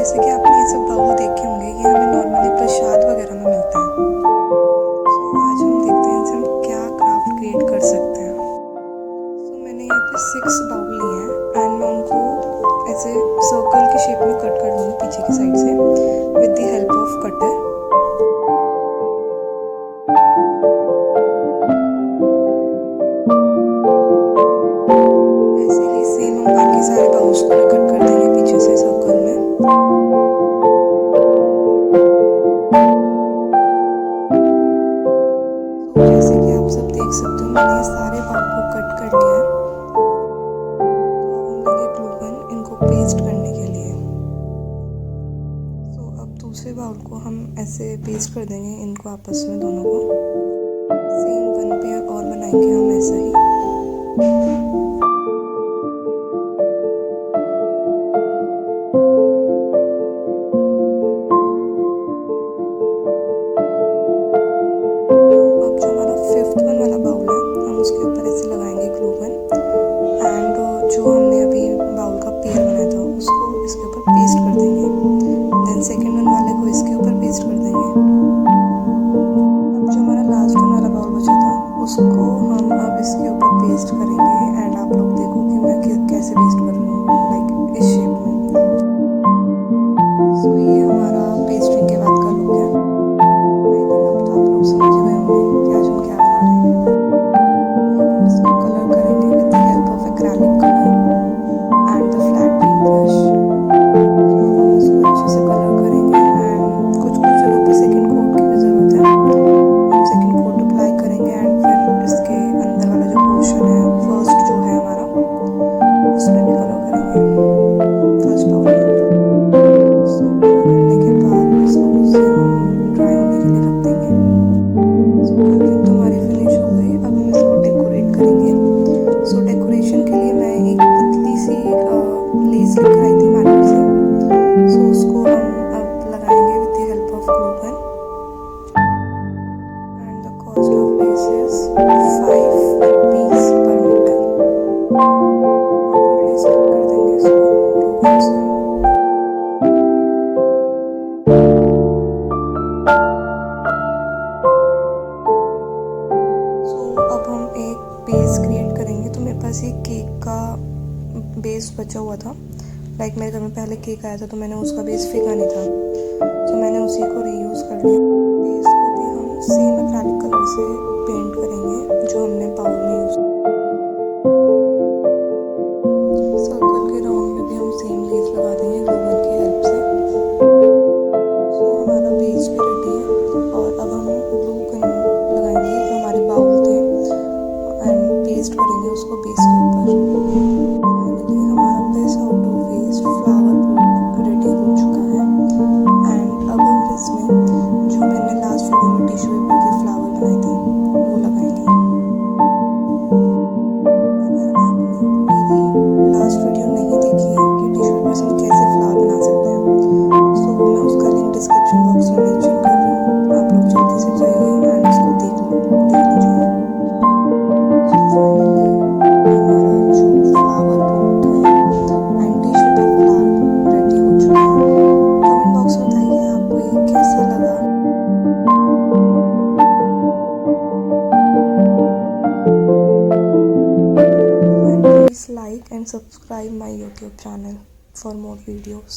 जैसे कि आपने ये सब बाउल देखे होंगे, ये हमें नॉर्मली प्रसाद वगैरह में मिलता है। सो आज हम देखते हैं इनसे हम क्या क्राफ्ट क्रिएट कर सकते हैं। सो मैंने यहाँ पे 6 बाउल लिए हैं एंड मैं उनको ऐसे सर्कल के शेप में कट कर लूँगी पीछे की साइड से with the help off cutter. ऐसे ही सेम हम बाकी सारे बाउल्स को भी कट कर देंगे पीछे से सर्कल में। जैसे कि आप सब देख सकते हो मैंने ये सारे बाउल को कट कर लिया है। तो अब हम लेंगे ग्लू गन इनको पेस्ट करने के लिए। तो अब दूसरे बाउल को हम ऐसे पेस्ट कर देंगे इनको आपस में दोनों को। सेम वन पे और बनाएंगे हम ऐसा ही। सेकेंड वन वाले को इसके ऊपर पेस्ट कर देंगे। अब जो हमारा लास्ट वन वाला बाउल बचा था उसको हम अब इसके ऊपर पेस्ट करेंगे एंड आप लोग देखो कि मैं कैसे पेस्ट कर रही हूँ, लाइक इस शेप में। सो ये हमारा पेस्टिंग के बाद का लुक है। आई थिंक अब तो आप लोग समझ गए होंगे कि आज हम क्या बना रहे हैं। तो हम इसको कलर करेंगे with the help of acrylic colour and the flat paint brush. अच्छे से कलर करेंगे एंड कुछ जगहों पर सेकंड कोट की भी ज़रूरत है। हम सेकंड कोट अप्लाई करेंगे एंड फिर इसके अंदर वाला जो पोर्शन है फर्स्ट जो है हमारा उसमें भी कलर करेंगे फर्स्ट बाउल में। सो कलर करने के बाद इसको उसे हम ड्राई होने के लिए रख देंगे। सो कलरिंग तो हमारी फिनिश हो गई। अब हम इसको डेकोरेट करेंगे। सो डेकोरेशन के लिए मैं एक पतली सी लेस लेकर आई थी मार्केट से। सो उसको हम अब लगाएंगे with the help of glue gun and the cost of base is 5 rupees per metre. Properly stick कर देंगे इसको ग्लू गन से। सो अब हम एक बेस क्रिएट करेंगे। तो मेरे पास एक केक का बेस बचा हुआ था, लाइक मेरे घर में पहले केक आया था तो मैंने उसका बेस फेंका नहीं था, तो मैंने उसी को रीयूज़ कर लिया। बेस को भी हम सेम एक्रेलिक कलर से पेंट करेंगे जो हमने बाउल में यूज़। सर्कल के राउंड में भी हम सेम लेस लगा देंगे ग्लू गन की हेल्प से। सो हमारा बेस भी रेडी है और अब हम ग्लू गन लगाएंगे जो हमारे बाउल थे एंड पेस्ट करेंगे उसको बेस के ऊपर। फाइनली हमारा base out of waste flower pot ready हो चुका है एंड अब हम इसमें जो मैंने लास्ट वीडियो में टिश्यू पेपर के फ्लावर बनाए थे वो लगाएंगे। अगर आपने मेरी लास्ट वीडियो नहीं देखी है कि टिश्यू पेपर से हम कैसे फ्लावर बना सकते हैं, तो मैं उसका लिंक डिस्क्रिप्शन बॉक्स में मेंशन कर रही हूँ। आप लोग जल्दी से जाइए एंड उसको देख लीजिए। सो फाइनली हमारा जो फ्लावर पॉट है and tissue paper flower ready हो चुका है। कमेंट बॉक्स में बताइए आपको ये कैसा लगा। And please like and subscribe my YouTube channel for more videos.